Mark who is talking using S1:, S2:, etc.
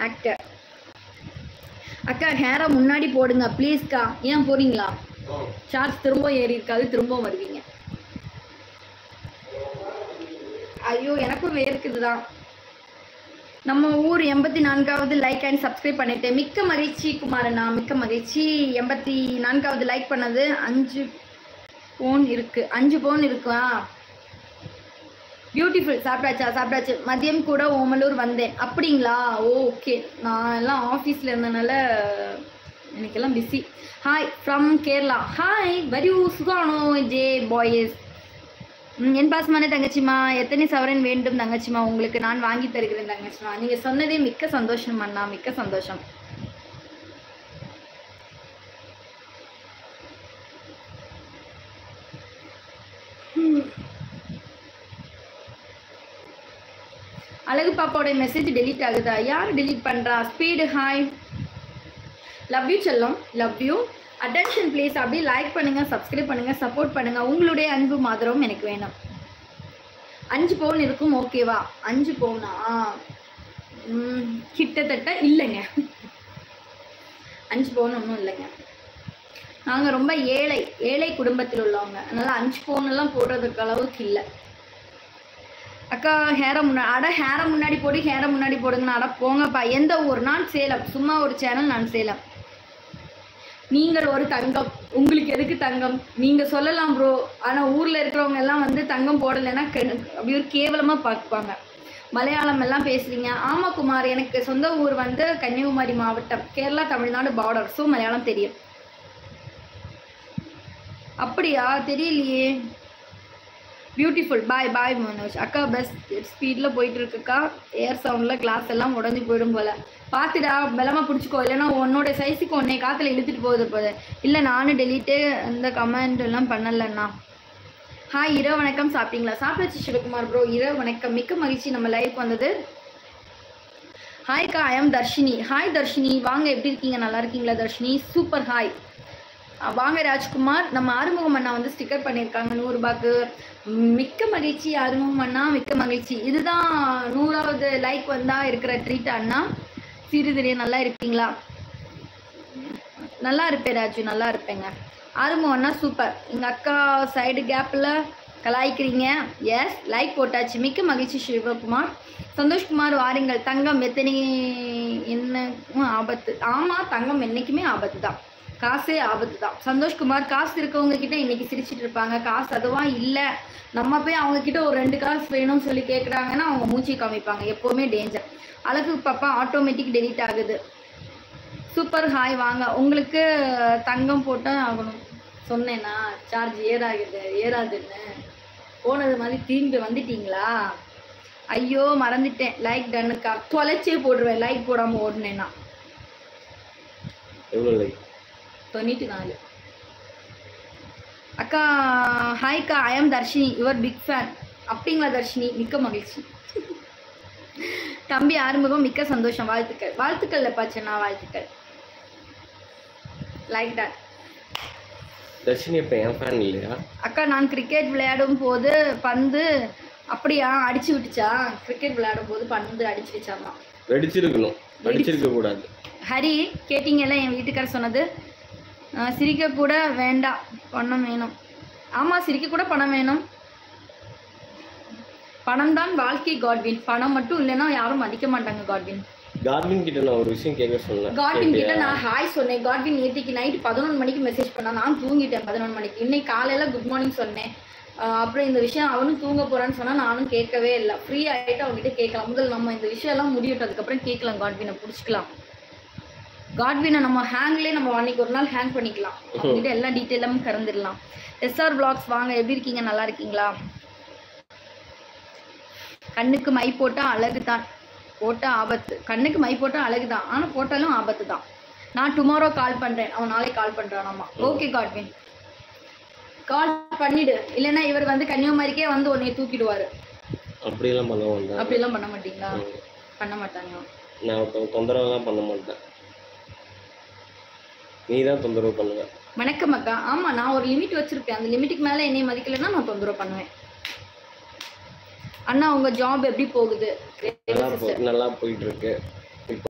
S1: Actor. அக்கா ஹேரை முன்னாடி போடுங்க ப்ளீஸ்க்கா. ஏன் போறீங்களா? சார்ஜ் திரும்ப ஏறி இருக்காது, திரும்ப வருவீங்க. ஐயோ எனக்கும் வேர்க்குதுதான். நம்ம ஊர் 84வது லைக் அண்ட் சப்ஸ்கிரைப் பண்ணிட்டேன். மிக்க மகிழ்ச்சி குமாரண்ணா, மிக்க மகிழ்ச்சி. 84வது லைக் பண்ணது. 5 பவுன் இருக்கு. 5 பவுன் இருக்குவா? பியூட்டிஃபுல். சாப்பிட்டாச்சா? சாப்பிட்டாச்சு. மதியம் கூட ஓமலூர் வந்தேன். அப்படிங்களா? ஓகே. நான் எல்லாம் ஆஃபீஸில் இருந்தனால எனக்கெல்லாம் busy. Hi from Kerala. Hi வரியூ சுகானோ ஜே பாய்ஸ். என் பாசமான தங்கச்சிமா, எத்தனை சவரன் வேண்டும் தங்கச்சிமா? உங்களுக்கு நான் வாங்கி தருகிறேன் தங்கச்சிமா. நீங்கள் சொன்னதே மிக்க சந்தோஷம் அண்ணா, மிக்க சந்தோஷம். அழகு பாப்பாவோட மெசேஜ் டெலீட் ஆகுதா? யார் டெலீட் பண்ணுறா? Speed hi. லவ் யூ செல்லம், லவ் யூ. Attention please. அப்படியே லைக் பண்ணுங்கள், சப்ஸ்கிரைப் பண்ணுங்கள், சப்போர்ட் பண்ணுங்கள். உங்களுடைய அன்பு மாதிரம் எனக்கு வேணும். 5 பவுன் இருக்கும் ஓகேவா? 5 பவுனா? கிட்டத்தட்ட இல்லைங்க. 5 பவுன் ஒன்றும் இல்லைங்க. நாங்கள் ரொம்ப ஏழை குடும்பத்தில் உள்ளவங்க. அதனால் 5 பவுனெல்லாம் போடுறதுக்கு அளவுக்கு இல்லை. அக்கா ஹேரை முன்னாடி போடு, ஹேரை முன்னாடி போடுங்கண்ணா. அட போங்கப்பா. எந்த ஊர்? நான் சேலம். சும்மா ஒரு சேனல், நான் சேலம். நீங்கள் ஒரு தங்கம். உங்களுக்கு எதுக்கு தங்கம்? நீங்கள் சொல்லலாம் ப்ரோ. ஆனால் ஊரில் இருக்கிறவங்க எல்லாம் வந்து தங்கம் போடலைன்னா அப்படி ஒரு கேவலமாக பார்ப்பாங்க. மலையாளம் எல்லாம் பேசுகிறீங்க. ஆமாம் குமார், எனக்கு சொந்த ஊர் வந்து கன்னியாகுமரி மாவட்டம், கேரளா தமிழ்நாடு பார்டர். ஸோ மலையாளம் தெரியும். அப்படியா? தெரியலையே. பியூட்டிஃபுல். பாய் பாய் மனோஜ். அக்கா பெஸ்ட் ஸ்பீடில் போயிட்டு இருக்குக்கா. ஏர் சவுண்டில் கிளாஸ் எல்லாம் உடஞ்சி போயிடும் போல். பார்த்துடா, பலமாக பிடிச்சிக்கோ, இல்லைன்னா உன்னோட சைஸுக்கு உன்னை காற்றுல இழுத்துட்டு போகுது. இல்லை நானும் டெலீட்டு இந்த கமெண்ட் எல்லாம் பண்ணலண்ணா. ஹாய் இரவு வணக்கம். சாப்பிட்டீங்களா? சாப்பிட்டாச்சு சிவகுமார் ப்ரோ. இரவு வணக்கம். மிக்க மகிழ்ச்சி நம்ம லைவ் வந்தது. ஹாய்க்கா, I am Darshini. Hi Darshini, வாங்க. எப்படி இருக்கீங்க? நல்லா இருக்கீங்களா தர்ஷினி? சூப்பர். ஹாய் வாங்க ராஜ்குமார். நம்ம ஆறுமுகம் அண்ணா வந்து ஸ்டிக்கர் பண்ணியிருக்காங்க 100 ரூபாய்க்கு. மிக்க மகிழ்ச்சி ஆறுமுகம் அண்ணா, மிக்க மகிழ்ச்சி. இதுதான் 100வது லைக் வந்தால் இருக்கிற ட்ரீட் அண்ணா. சிறிதுரிய நல்லா இருக்கீங்களா? நல்லா இருப்பேன் ராஜு, நல்லா இருப்பேங்க. ஆறுமுகம் அண்ணா சூப்பர். எங்கள் அக்கா சைடு கேப்பில் கலாய்க்கிறீங்க. எஸ், லைக் போட்டாச்சு. மிக்க மகிழ்ச்சி சிவகுமார். சந்தோஷ்குமார் வாருங்கள். தங்கம் என்ன ஆபத்து? ஆமாம், தங்கம் என்றைக்குமே ஆபத்து தான். காசே ஆபத்து தான். சந்தோஷ்குமார், காசு இருக்கவங்க கிட்ட இன்னைக்கு சிரிச்சிட்டு இருப்பாங்க. காசு அதுவாக இல்லை. நம்ம போய் அவங்க கிட்ட ஒரு 2 காசு வேணும்னு சொல்லி கேட்குறாங்கன்னா அவங்க மூச்சு காமிப்பாங்க. எப்போவுமே டேஞ்சர். அழகு பாப்பா ஆட்டோமேட்டிக் டெலீட் ஆகுது. சூப்பர். ஹாய் வாங்க. உங்களுக்கு தங்கம் போட்டால் ஆகணும் சொன்னேன்னா சார்ஜ் ஏறாதுன்னு போனது மாதிரி திரும்பி வந்துட்டீங்களா? ஐயோ மறந்துட்டேன். லைக் டன்னுக்கா. தொலைச்சே போடுவேன் லைக் போடாமல் ஓடுனேன்னா.
S2: எவ்வளோ லைக்?
S1: 94. அக்கா ஹாய்க்கா, I am Darshini, your big fan. அப்படிங்களா தர்ஷினி? மிக்க மகிழ்ச்சி. தம்பி ஆறுமுகம், மிக்க சந்தோஷம். வாழ்த்துக்கள். வாழ்த்துக்கள் லப்பாச்சண்ணா, வாழ்த்துக்கள். Like dot.
S2: தர்ஷினி இப்போ என் ஃபேன் இல்லையா?
S1: அக்கா நான் கிரிக்கெட் விளையாடும் போது பந்து அப்படியா அடிச்சு விட்டுச்சா? கிரிக்கெட் விளையாடும் போது பந்து அடிச்சிருச்சாமா?
S2: வெடிச்சிருக்கணும், வெடிச்சிருக்க கூடாது.
S1: ஹரி கேட்டிங்கல்ல என் வீட்டுக்காரர் சொன்னது. சிரிக்க கூட வேண்டாம், பணம் வேணும். ஆமாம், சிரிக்க கூட பணம் வேணும். பணம் தான் வாழ்க்கை காட்வின். பணம் மட்டும் இல்லைன்னா யாரும் மதிக்க மாட்டாங்க காட்வின்.
S2: காட்வின் கிட்ட நான் ஒரு விஷயம் கேட்க சொன்னேன்.
S1: காட்வின் கிட்ட நான் ஹாய் சொன்னேன். காட்வின் நேற்றுக்கு நைட்டு 11 மணிக்கு மெசேஜ் பண்ணா. நான் தூங்கிட்டேன் 11 மணிக்கு. இன்னைக்கு காலையில் குட் மார்னிங் சொன்னேன். அப்புறம் இந்த விஷயம் அவனும் தூங்க போகிறான்னு சொன்னால் நானும் கேட்கவே இல்லை. ஃப்ரீ ஆகிட்டு அவங்ககிட்ட கேட்கலாம். முதல்ல நம்ம இந்த விஷயம்லாம் முடியட்டும், அதுக்கப்புறம் கேட்கலாம். காட்வினை பிடிச்சிக்கலாம். காட்வினை நம்ம ஹேங்லேயே நம்ம அன்றைக்கி ஒரு நாள் ஹேங் பண்ணிக்கலாம். அவங்ககிட்ட எல்லா டீட்டெயிலும் கறந்துடலாம். எஸ்ஆர் பிளாக்ஸ் வாங்க. எப்படி இருக்கீங்க? நல்லா இருக்கீங்களா? கண்ணுக்கு மை போட்டால் அழகு தான், போட்டால் ஆபத்து. கண்ணுக்கு மை போட்டால் அழகு தான், ஆனால் போட்டாலும் ஆபத்து தான். நான் டுமாரோ கால் பண்ணுறேன். அவன் நாளைக்கு கால் பண்ணுறானாமா. ஓகே காட்வின், கால் பண்ணிவிடு. இல்லைன்னா இவர் வந்து கன்னியாகுமரிக்கே வந்து உன்னை தூக்கிடுவார்.
S2: அப்படியெல்லாம் பண்ண மாட்டேன்.
S1: அப்படியெல்லாம் பண்ண மாட்டீங்களா? பண்ண மாட்டாங்க.
S2: நான் தொந்தரவுலாம் பண்ண மாட்டேன். நீ தான் தொந்தரவு பண்ணுவேன்.
S1: வணக்கம் அக்கா. ஆமாம், நான் ஒரு லிமிட் வச்சுருப்பேன். அந்த லிமிட்டுக்கு மேலே என்னை மதிக்கலைன்னா நான் தொந்தரவு பண்ணுவேன். அண்ணா உங்கள் ஜாப் எப்படி போகுது?
S2: நல்லா போயிட்டு இருக்கு.